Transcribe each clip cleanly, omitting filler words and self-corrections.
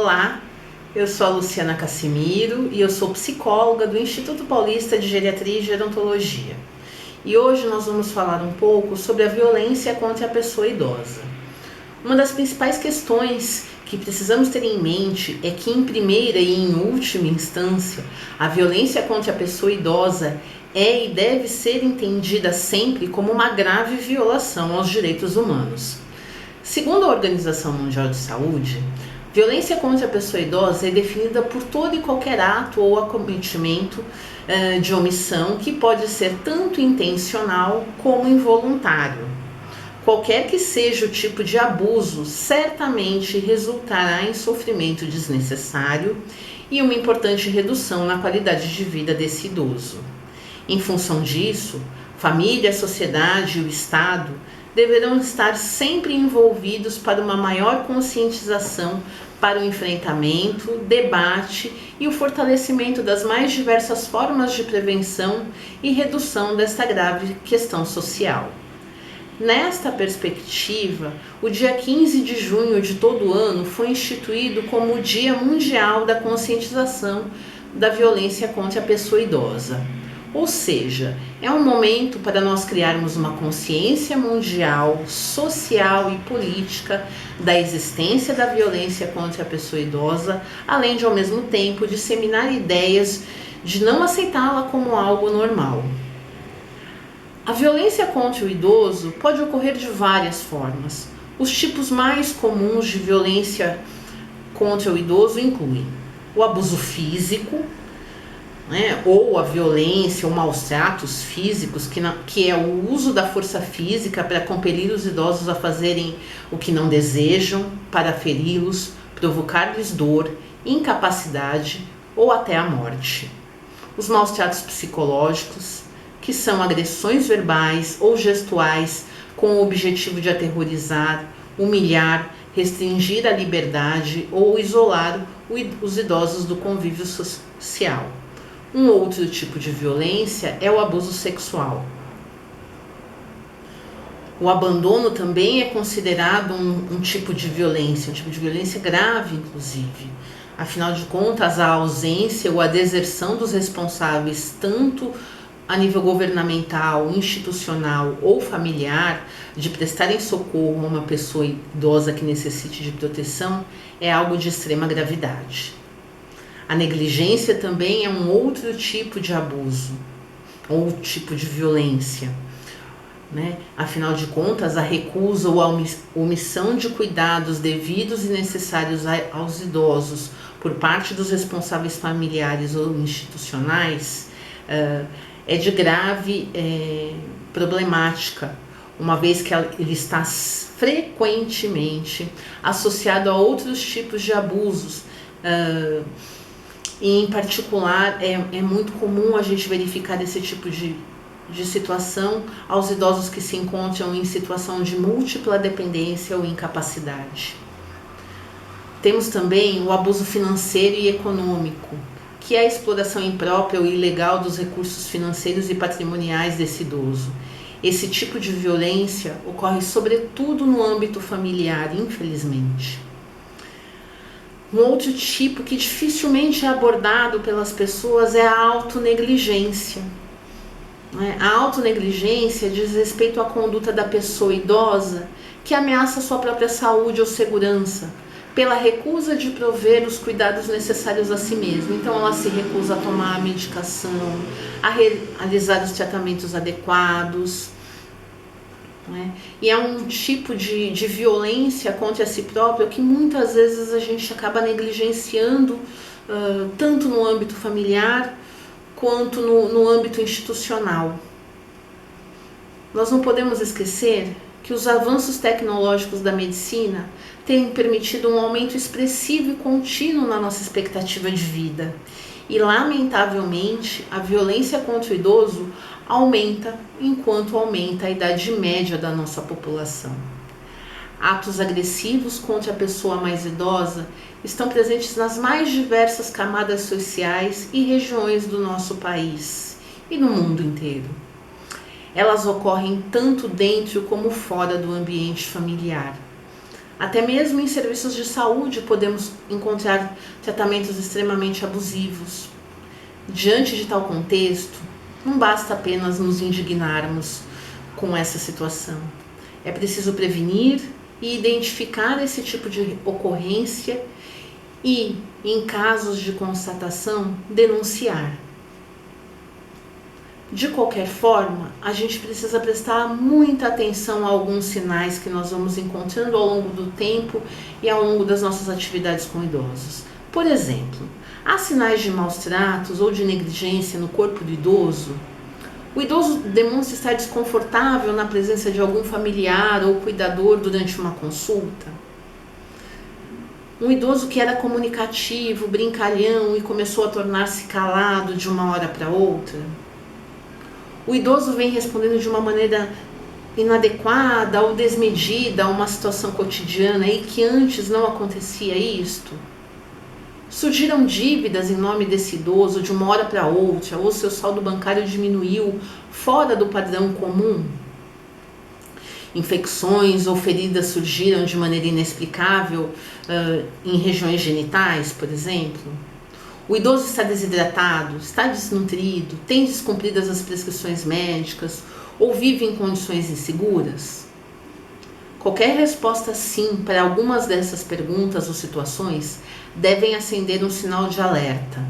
Olá, eu sou a Luciana Cassimiro e eu sou psicóloga do Instituto Paulista de Geriatria e Gerontologia. E hoje nós vamos falar um pouco sobre a violência contra a pessoa idosa. Uma das principais questões que precisamos ter em mente é que, em primeira e em última instância, a violência contra a pessoa idosa é e deve ser entendida sempre como uma grave violação aos direitos humanos. Segundo a Organização Mundial de Saúde, violência contra a pessoa idosa é definida por todo e qualquer ato ou acometimento de omissão que pode ser tanto intencional como involuntário. Qualquer que seja o tipo de abuso, certamente resultará em sofrimento desnecessário e uma importante redução na qualidade de vida desse idoso. Em função disso, família, sociedade e o Estado deverão estar sempre envolvidos para uma maior conscientização para o enfrentamento, debate e o fortalecimento das mais diversas formas de prevenção e redução desta grave questão social. Nesta perspectiva, o dia 15 de junho de todo ano foi instituído como o Dia Mundial da Conscientização da Violência contra a Pessoa Idosa. Ou seja, é um momento para nós criarmos uma consciência mundial, social e política da existência da violência contra a pessoa idosa, além de, ao mesmo tempo, disseminar ideias de não aceitá-la como algo normal. A violência contra o idoso pode ocorrer de várias formas. Os tipos mais comuns de violência contra o idoso incluem o abuso físico, ou a violência ou maus tratos físicos, que é o uso da força física para compelir os idosos a fazerem o que não desejam, para feri-los, provocar-lhes dor, incapacidade ou até a morte. Os maus tratos psicológicos, que são agressões verbais ou gestuais com o objetivo de aterrorizar, humilhar, restringir a liberdade ou isolar os idosos do convívio social. Um outro tipo de violência é o abuso sexual. O abandono também é considerado um tipo de violência grave, inclusive. Afinal de contas, a ausência ou a deserção dos responsáveis, tanto a nível governamental, institucional ou familiar, de prestarem socorro a uma pessoa idosa que necessite de proteção, é algo de extrema gravidade. A negligência também é um outro tipo de abuso, ou tipo de violência. Afinal de contas, a recusa ou a omissão de cuidados devidos e necessários aos idosos por parte dos responsáveis familiares ou institucionais é de grave problemática, uma vez que ele está frequentemente associado a outros tipos de abusos. E, em particular, é muito comum a gente verificar esse tipo de situação aos idosos que se encontram em situação de múltipla dependência ou incapacidade. Temos também o abuso financeiro e econômico, que é a exploração imprópria ou ilegal dos recursos financeiros e patrimoniais desse idoso. Esse tipo de violência ocorre sobretudo no âmbito familiar, infelizmente. Um outro tipo que dificilmente é abordado pelas pessoas é a autonegligência. A autonegligência diz respeito à conduta da pessoa idosa que ameaça sua própria saúde ou segurança, pela recusa de prover os cuidados necessários a si mesma. Então ela se recusa a tomar a medicação, a realizar os tratamentos adequados. E é um tipo de violência contra si próprio que muitas vezes a gente acaba negligenciando, tanto no âmbito familiar quanto no âmbito institucional. Nós não podemos esquecer que os avanços tecnológicos da medicina têm permitido um aumento expressivo e contínuo na nossa expectativa de vida. E, lamentavelmente, a violência contra o idoso aumenta enquanto aumenta a idade média da nossa população. Atos agressivos contra a pessoa mais idosa estão presentes nas mais diversas camadas sociais e regiões do nosso país e no mundo inteiro. Elas ocorrem tanto dentro como fora do ambiente familiar. Até mesmo em serviços de saúde podemos encontrar tratamentos extremamente abusivos. Diante de tal contexto, não basta apenas nos indignarmos com essa situação. É preciso prevenir e identificar esse tipo de ocorrência e, em casos de constatação, denunciar. De qualquer forma, a gente precisa prestar muita atenção a alguns sinais que nós vamos encontrando ao longo do tempo e ao longo das nossas atividades com idosos. Por exemplo, há sinais de maus tratos ou de negligência no corpo do idoso? O idoso demonstra estar desconfortável na presença de algum familiar ou cuidador durante uma consulta? Um idoso que era comunicativo, brincalhão e começou a tornar-se calado de uma hora para outra? O idoso vem respondendo de uma maneira inadequada ou desmedida a uma situação cotidiana e que antes não acontecia isto? Surgiram dívidas em nome desse idoso de uma hora para outra, ou seu saldo bancário diminuiu fora do padrão comum? Infecções ou feridas surgiram de maneira inexplicável em regiões genitais, por exemplo? O idoso está desidratado, está desnutrido, tem descumpridas as prescrições médicas ou vive em condições inseguras? Qualquer resposta sim para algumas dessas perguntas ou situações devem acender um sinal de alerta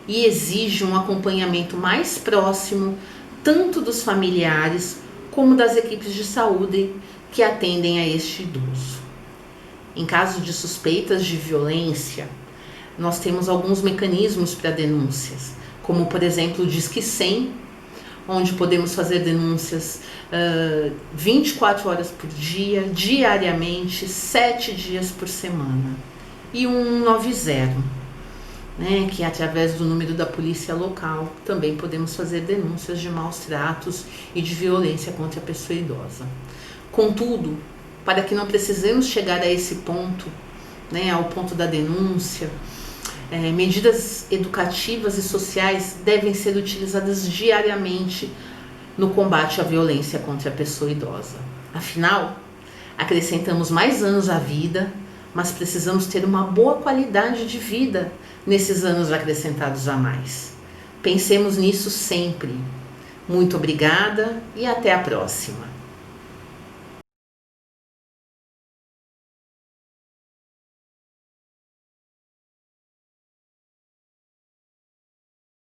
e exige um acompanhamento mais próximo tanto dos familiares como das equipes de saúde que atendem a este idoso. Em caso de suspeitas de violência, nós temos alguns mecanismos para denúncias, como por exemplo o Disque 100, onde podemos fazer denúncias 24 horas por dia, diariamente, 7 dias por semana. E o 190, né, que através do número da polícia local também podemos fazer denúncias de maus tratos e de violência contra a pessoa idosa. Contudo, para que não precisemos chegar a esse ponto, né, ao ponto da denúncia, medidas educativas e sociais devem ser utilizadas diariamente no combate à violência contra a pessoa idosa. Afinal, acrescentamos mais anos à vida, mas precisamos ter uma boa qualidade de vida nesses anos acrescentados a mais. Pensemos nisso sempre. Muito obrigada e até a próxima.